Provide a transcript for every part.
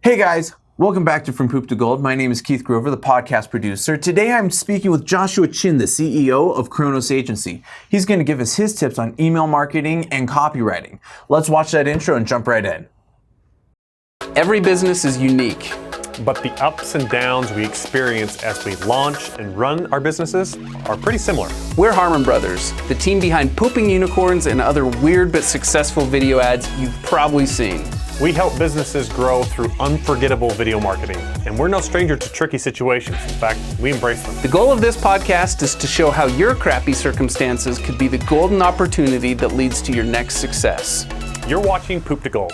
Hey guys, welcome back to From Poop to Gold. My name is Keith Grover, the podcast producer. Today I'm speaking with Joshua Chin, the CEO of Kronos Agency. He's going to give us his tips on email marketing and copywriting. Let's watch that intro and jump right in. Every business is unique. But the ups and downs we experience as we launch and run our businesses are pretty similar. We're Harmon Brothers, the team behind Pooping Unicorns and other weird but successful video ads you've probably seen. We help businesses grow through unforgettable video marketing, and we're no stranger to tricky situations. In fact, we embrace them. The goal of this podcast is to show how your crappy circumstances could be the golden opportunity that leads to your next success. You're watching Poop to Gold.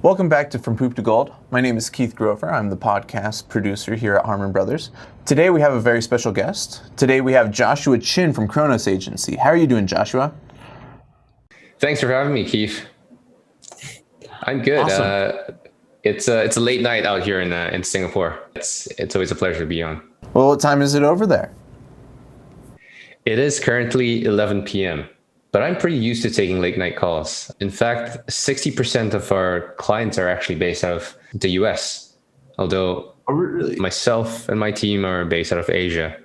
Welcome back to From Poop to Gold. My name is Keith Grover. I'm the podcast producer here at Harmon Brothers. Today we have a very special guest. Today we have Joshua Chin from Kronos Agency. How are you doing, Joshua? Thanks for having me, Keith. I'm good. Awesome. It's a late night out here in Singapore. It's always a pleasure to be on. Well, what time is it over there? It is currently 11 p.m. But I'm pretty used to taking late night calls. In fact, 60% of our clients are actually based out of the US, although myself and my team are based out of Asia.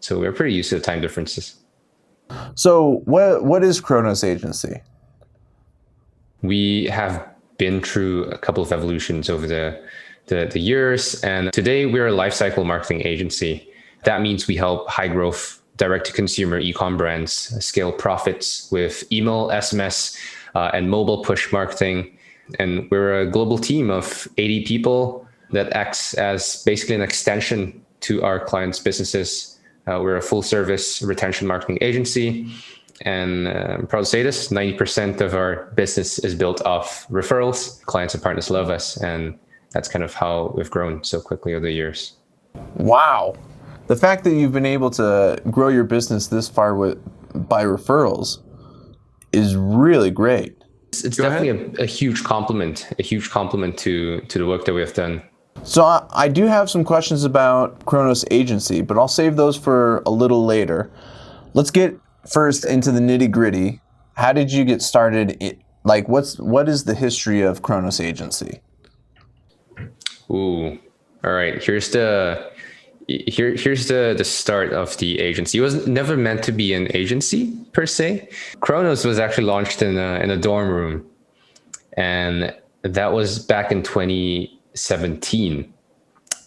So we're pretty used to the time differences. So what is Kronos Agency? We have been through a couple of evolutions over the years, and today we're a lifecycle marketing agency. That means we help high growth direct-to-consumer e-com brands scale profits with email, SMS, and mobile push marketing. And we're a global team of 80 people that acts as basically an extension to our clients' businesses. We're a full-service retention marketing agency. And I'm proud to say this, 90% of our business is built off referrals. Clients and partners love us. And that's kind of how we've grown so quickly over the years. Wow. The fact that you've been able to grow your business this far by referrals is really great. It's definitely a huge compliment to the work that we have done. So I do have some questions about Kronos Agency, but I'll save those for a little later. Let's get first into the nitty-gritty. How did you get started? What is the history of Kronos Agency? Ooh, all right. Here's the start of the agency. It was never meant to be an agency per se. Kronos was actually launched in a dorm room, and that was back in 2017.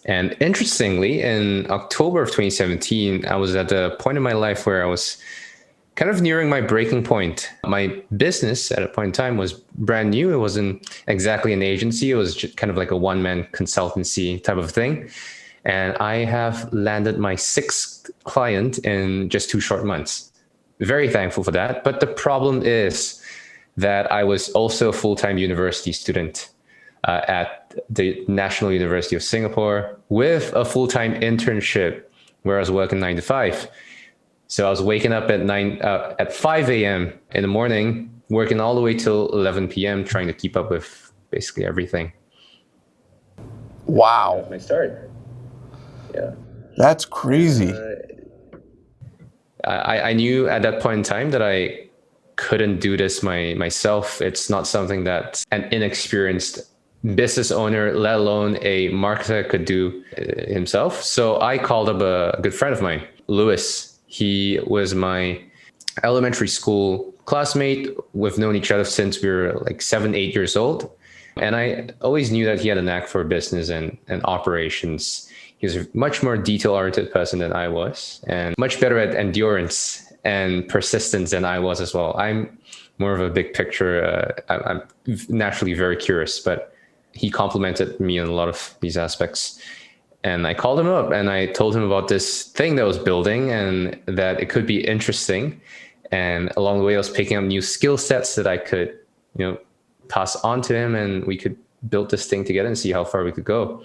And interestingly, in October of 2017, I was at a point in my life where I was kind of nearing my breaking point. My business at a point in time was brand new. It wasn't exactly an agency. It was just kind of like a one-man consultancy type of thing. And I have landed my 6th client in just 2 short months. Very thankful for that. But the problem is that I was also a full-time university student at the National University of Singapore with a full-time internship where I was working 9 to 5. So I was waking up at 5 a.m. in the morning, working all the way till 11 p.m., trying to keep up with basically everything. Wow. That's my start. Yeah. That's crazy. I knew at that point in time that I couldn't do this myself. It's not something that an inexperienced business owner, let alone a marketer, could do himself. So I called up a good friend of mine, Lewis. He was my elementary school classmate. We've known each other since we were like 7, 8 years old. And I always knew that he had a knack for business and operations. He was a much more detail-oriented person than I was, and much better at endurance and persistence than I was as well. I'm more of a big picture. I'm naturally very curious, but he complimented me on a lot of these aspects. And I called him up and I told him about this thing that I was building and that it could be interesting. And along the way, I was picking up new skill sets that I could, pass on to him, and we could build this thing together and see how far we could go.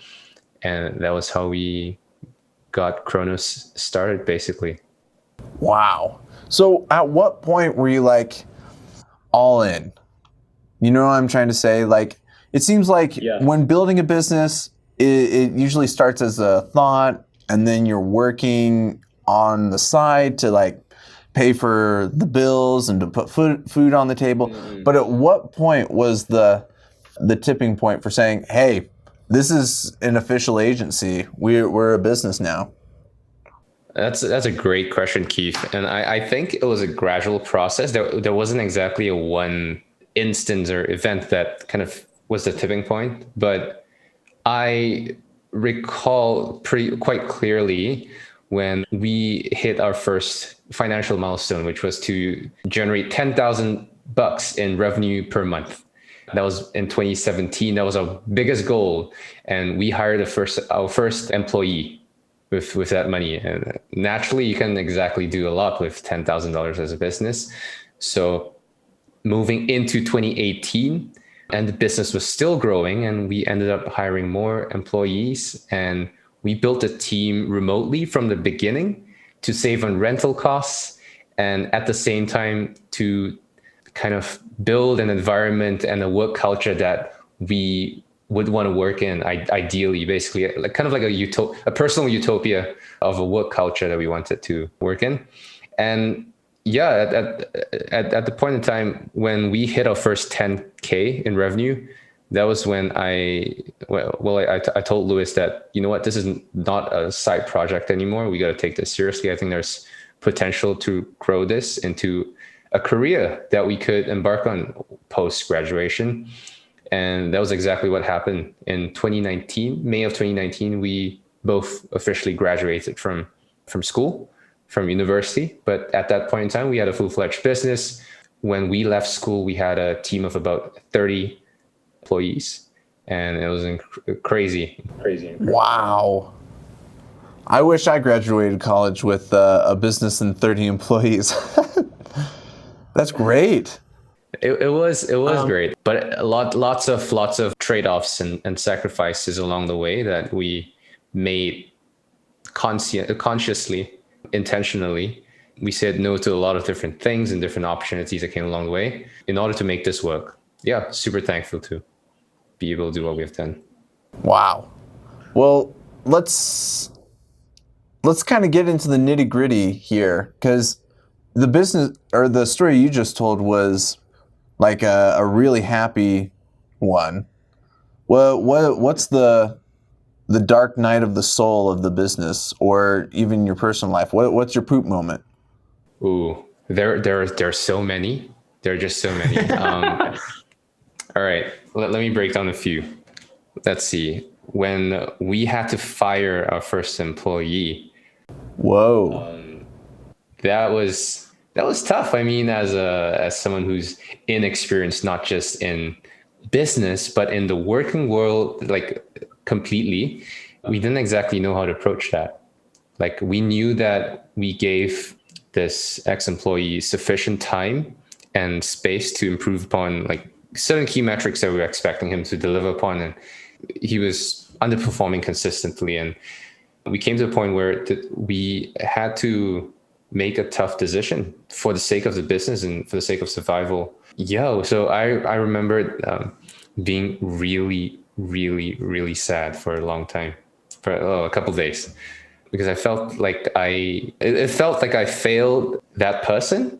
And that was how we got Kronos started, basically. Wow. So at what point were you like all in? You know what I'm trying to say? Like, it seems like when building a business, it usually starts as a thought, and then you're working on the side to like pay for the bills and to put food on the table. But at what point was the tipping point for saying, hey, this is an official agency. We're a business now? That's a great question, Keith. And I think it was a gradual process. There wasn't exactly a one instance or event that kind of was the tipping point. But I recall quite clearly when we hit our first financial milestone, which was to generate $10,000 in revenue per month. That was in 2017. That was our biggest goal. And we hired our first employee with that money. And naturally, you can exactly do a lot with $10,000 as a business. So moving into 2018, and the business was still growing, and we ended up hiring more employees, and we built a team remotely from the beginning to save on rental costs, and at the same time to kind of build an environment and a work culture that we would want to work in, ideally, basically, like kind of like a personal utopia of a work culture that we wanted to work in. And yeah, at the point in time when we hit our first 10K in revenue, that was when I told Lewis that, you know what, this is not a side project anymore. We got to take this seriously. I think there's potential to grow this into a career that we could embark on post graduation. And that was exactly what happened in 2019. May of 2019, we both officially graduated from school, from university. But at that point in time, we had a full-fledged business. When we left school, we had a team of about 30 employees, and it was crazy. Wow. I wish I graduated college with a business and 30 employees. That's great. It was great, but lots of trade-offs and sacrifices along the way that we made consciously, intentionally. We said no to a lot of different things and different opportunities that came along the way in order to make this work. Yeah, super thankful to be able to do what we've done. Wow. Well, let's kind of get into the nitty-gritty here, because the business or the story you just told was like a really happy one. Well, what's the dark night of the soul of the business, or even your personal life? What's your poop moment? Ooh, there are so many. There are just so many. All right, let me break down a few. Let's see. When we had to fire our first employee. Whoa. That was tough. I mean, as someone who's inexperienced, not just in business, but in the working world, like completely, we didn't exactly know how to approach that. Like, we knew that we gave this ex-employee sufficient time and space to improve upon like certain key metrics that we were expecting him to deliver upon, and he was underperforming consistently. And we came to a point where we had to make a tough decision for the sake of the business and for the sake of survival. Yeah, so I remember being really, really, really sad for a long time, for a couple of days, because I felt like it felt like I failed that person,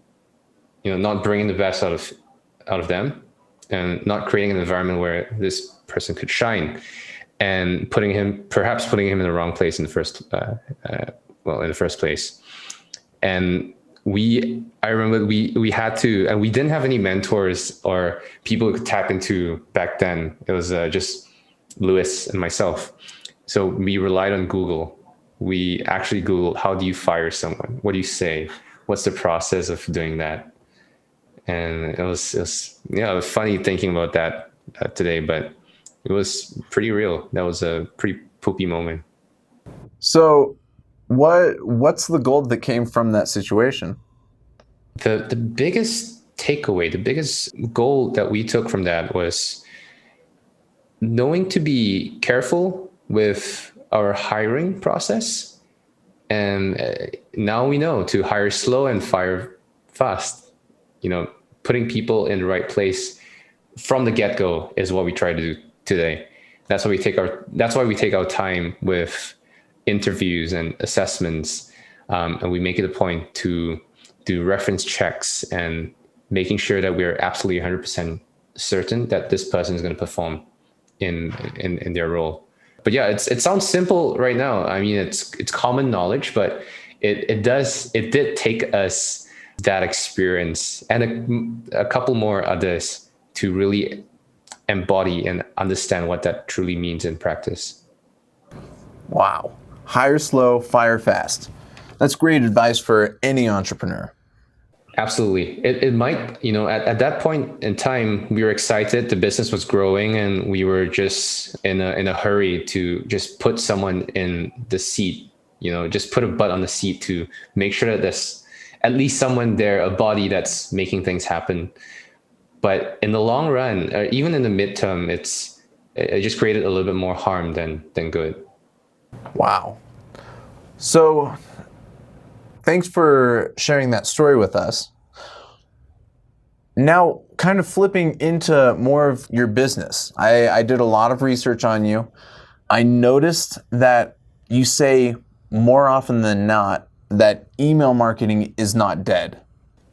not bringing the best out of them, and not creating an environment where this person could shine, and perhaps putting him in the wrong place in the first place. And I remember we had to, and we didn't have any mentors or people we could tap into back then. It was just Lewis and myself. So we relied on Google. We actually Googled, how do you fire someone? What do you say? What's the process of doing that? And it was funny thinking about that today, but it was pretty real. That was a pretty poopy moment. So what's the gold that came from that situation? The biggest takeaway, the biggest goal that we took from that was knowing to be careful with our hiring process. And now we know to hire slow and fire fast. Putting people in the right place from the get-go is what we try to do today. That's why we take our time with interviews and assessments, and we make it a point to do reference checks and making sure that we're absolutely 100% certain that this person is going to perform in their role. But yeah, it sounds simple right now. I mean, it's common knowledge, but it did take us that experience and a couple more others to really embody and understand what that truly means in practice. Wow. Hire slow, fire fast. That's great advice for any entrepreneur. Absolutely. It might, at that point in time, we were excited. The business was growing and we were just in a hurry to just put someone in the seat, just put a butt on the seat to make sure that there's at least someone there, a body that's making things happen. But in the long run, or even in the midterm, it just created a little bit more harm than good. Wow. So thanks for sharing that story with us. Now, kind of flipping into more of your business. I did a lot of research on you. I noticed that you say more often than not that email marketing is not dead.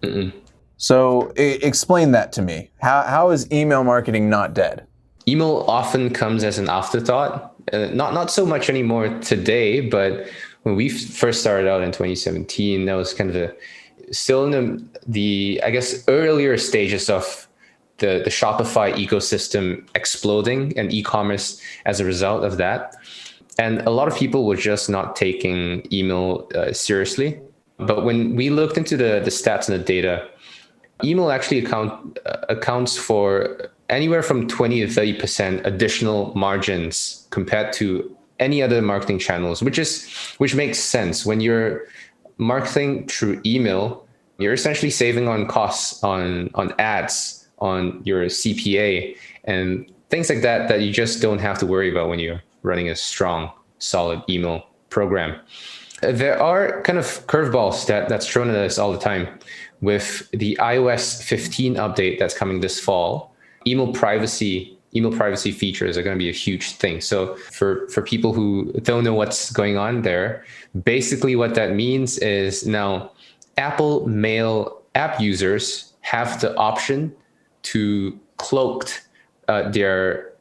Mm-mm. So explain that to me. How is email marketing not dead? Email often comes as an afterthought. Not so much anymore today, but when we first started out in 2017, that was kind of still in the I guess earlier stages of the Shopify ecosystem exploding and e-commerce as a result of that. And a lot of people were just not taking email seriously. But when we looked into the stats and the data, email actually accounts for anywhere from 20 to 30% additional margins compared to any other marketing channels, which makes sense. When you're marketing through email, you're essentially saving on costs on ads, on your CPA, and things like that you just don't have to worry about when you're running a strong, solid email program. There are kind of curveballs that's thrown at us all the time. With the iOS 15 update that's coming this fall, email privacy features are going to be a huge thing. So for people who don't know what's going on there, basically what that means is now Apple Mail app users have the option to cloak their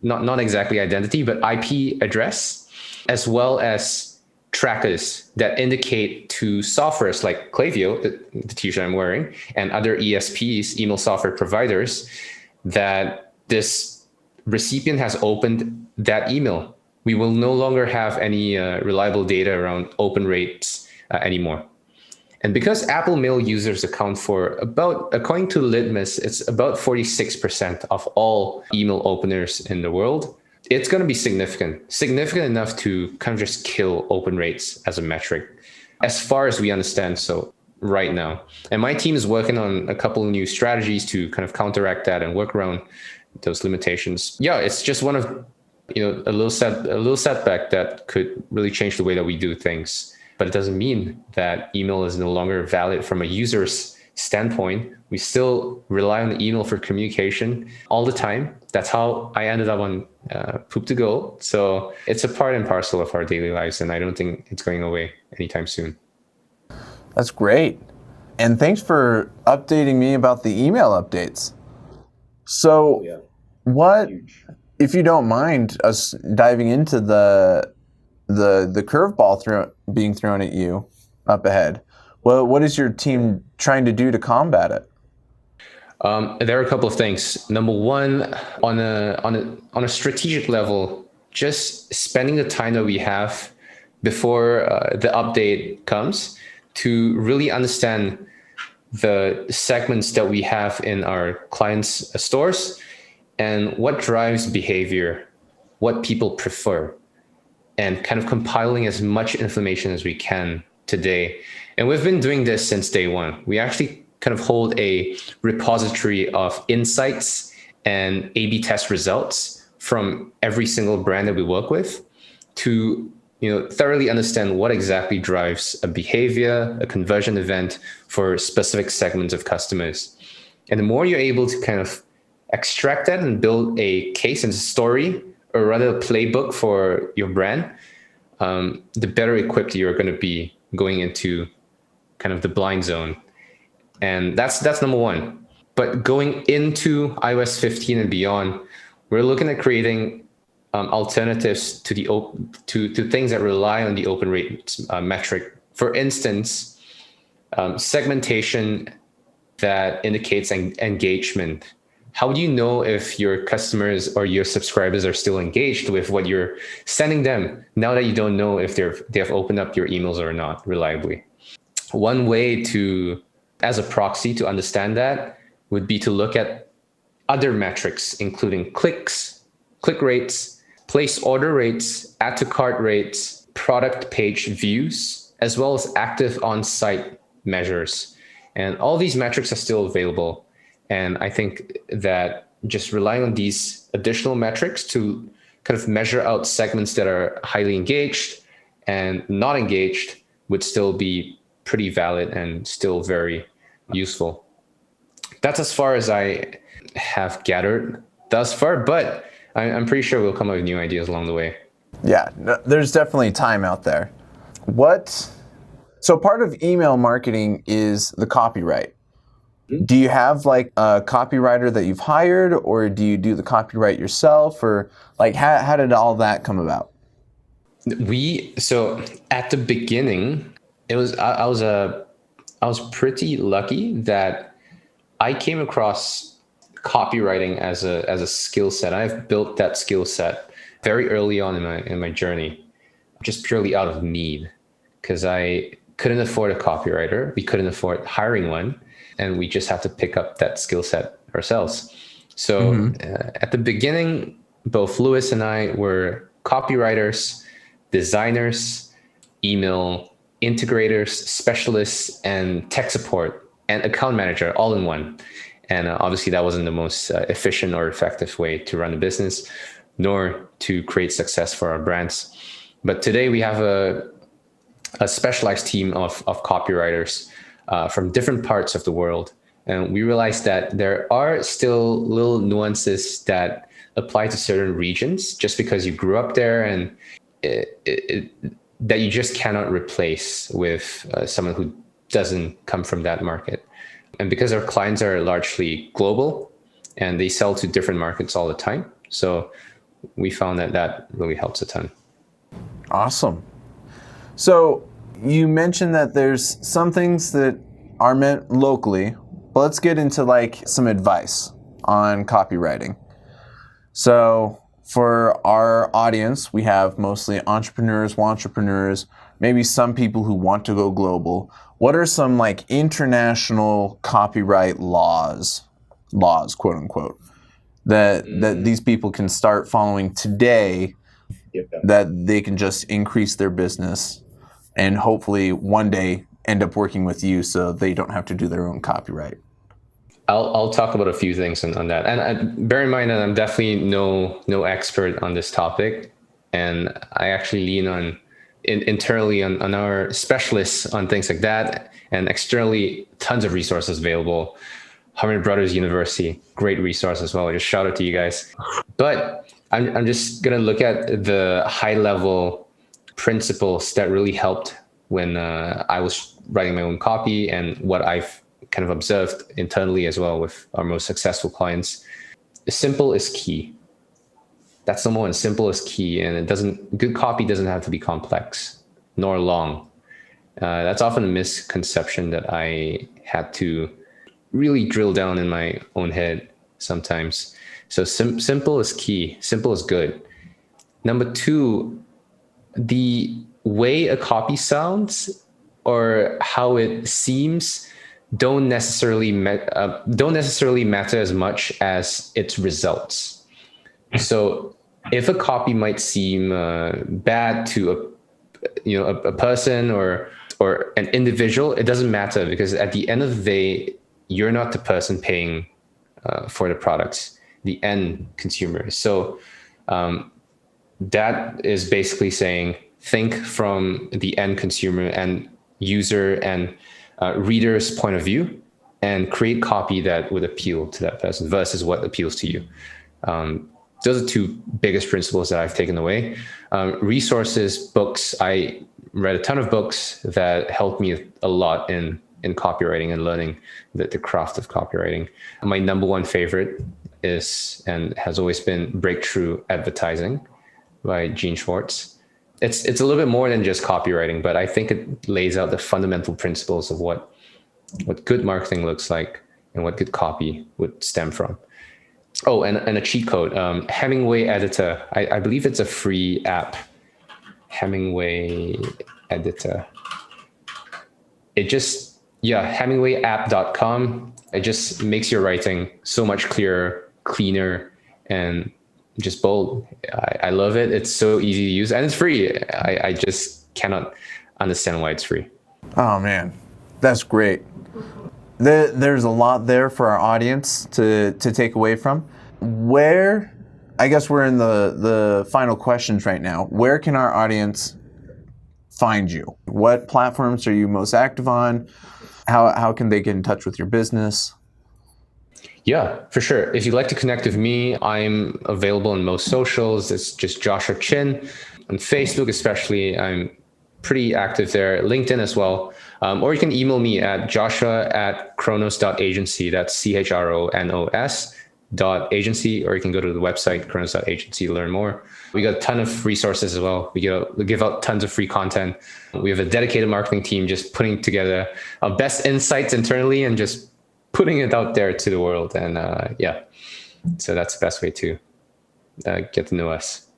not exactly identity, but IP address, as well as trackers that indicate to softwares like Klaviyo, the t-shirt I'm wearing, and other ESPs, email software providers, that this recipient has opened that email. We will no longer have any reliable data around open rates anymore. And because Apple Mail users account for according to Litmus, it's about 46% of all email openers in the world. It's going to be significant enough to kind of just kill open rates as a metric, as far as we understand so right now. And my team is working on a couple of new strategies to kind of counteract that and work around those limitations. Yeah, it's just one of a little setback that could really change the way that we do things. But it doesn't mean that email is no longer valid from a user's standpoint. We still rely on the email for communication all the time. That's how I ended up on Poop to Go. So it's a part and parcel of our daily lives, and I don't think it's going away anytime soon. That's great. And thanks for updating me about the email updates. So what, if you don't mind us diving into the curveball being thrown at you up ahead, well, what is your team trying to do to combat it? There are a couple of things. Number one, on a strategic level, just spending the time that we have before the update comes to really understand the segments that we have in our clients' stores and what drives behavior, what people prefer, and kind of compiling as much information as we can today. And we've been doing this since day one. We actually kind of hold a repository of insights and A/B test results from every single brand that we work with to thoroughly understand what exactly drives a behavior, a conversion event for specific segments of customers. And the more you're able to kind of extract that and build a case and story, or rather a playbook for your brand, the better equipped you're going to be going into kind of the blind zone. And that's number one. But going into iOS 15 and beyond, we're looking at creating alternatives to to things that rely on the open rate metric. For instance, segmentation that indicates engagement. How do you know if your customers or your subscribers are still engaged with what you're sending them now that you don't know if they have opened up your emails or not reliably? One way to, as a proxy to understand that, would be to look at other metrics, including clicks, click rates, place order rates, add to cart rates, product page views, as well as active on-site measures. And all these metrics are still available. And I think that just relying on these additional metrics to kind of measure out segments that are highly engaged and not engaged would still be pretty valid and still very useful. That's as far as I have gathered thus far, but I'm pretty sure we'll come up with new ideas along the way. Yeah, there's definitely time out there. So part of email marketing is the copyright. Do you have like a copywriter that you've hired, or do you do the copyright yourself, or like how did all that come about? So at the beginning, I was pretty lucky that I came across copywriting as a skill set. I've built that skill set very early on in my journey, just purely out of need, because I couldn't afford a copywriter. We couldn't afford hiring one, and we just had to pick up that skill set ourselves. So at the beginning, both Lewis and I were copywriters, designers, email integrators, specialists, and tech support and account manager all in one. And obviously that wasn't the most efficient or effective way to run a business, nor to create success for our brands. But today we have a specialized team of copywriters from different parts of the world. And we realized that there are still little nuances that apply to certain regions just because you grew up there, and that you just cannot replace with someone who doesn't come from that market. And because our clients are largely global and they sell to different markets all the time, so we found that really helps a ton. Awesome. So you mentioned that there's some things that are meant locally, but let's get into like some advice on copywriting. So for our audience, we have mostly entrepreneurs, maybe some people who want to go global. What are some like international copyright laws, quote unquote, that these people can start following today, that they can just increase their business and hopefully one day end up working with you so they don't have to do their own copyright? I'll talk about a few things on that. And bear in mind that I'm definitely no expert on this topic. And I actually lean on internally on our specialists on things like that, and externally tons of resources available. Harmon Brothers University, great resource as well. Just shout out to you guys. But I'm just going to look at the high level principles that really helped when I was writing my own copy, and what I've kind of observed internally as well with our most successful clients. Simple is key. That's number one. Simple is key, and good copy doesn't have to be complex nor long. That's often a misconception that I had to really drill down in my own head sometimes. So simple is key. Simple is good. Number two, the way a copy sounds or how it seems don't necessarily matter as much as its results. So if a copy might seem bad to a person or an individual, it doesn't matter, because at the end of the day, you're not the person paying for the products, the end consumer. So that is basically saying, think from the end consumer and user and reader's point of view, and create copy that would appeal to that person versus what appeals to you. Those are two biggest principles that I've taken away. Resources, books, I read a ton of books that helped me a lot in copywriting and learning the craft of copywriting. My number one favorite is, and has always been, Breakthrough Advertising by Gene Schwartz. It's a little bit more than just copywriting, but I think it lays out the fundamental principles of what good marketing looks like and what good copy would stem from. Oh, and a cheat code, Hemingway Editor. I believe it's a free app. Hemingway Editor. Hemingwayapp.com. It just makes your writing so much clearer, cleaner, and just bold. I love it. It's so easy to use, and it's free. I just cannot understand why it's free. Oh man, that's great. There's a lot there for our audience to take away from. Where, I guess we're in the final questions right now. Where can our audience find you? What platforms are you most active on? How can they get in touch with your business? Yeah, for sure. If you'd like to connect with me, I'm available on most socials. It's just Joshua Chin. On Facebook especially, I'm pretty active there. LinkedIn as well. Or you can email me at joshua@chronos.agency. That's CHRONOS.agency. Or you can go to the website, chronos.agency, to learn more. We got a ton of resources as well. We give out tons of free content. We have a dedicated marketing team just putting together our best insights internally and just putting it out there to the world. And so that's the best way to get to know us.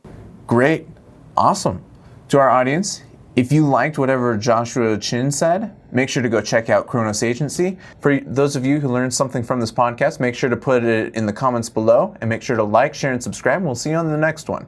Great. Awesome. To our audience, if you liked whatever Joshua Chin said, make sure to go check out Chronos Agency. For those of you who learned something from this podcast, make sure to put it in the comments below, and make sure to like, share, and subscribe. And we'll see you on the next one.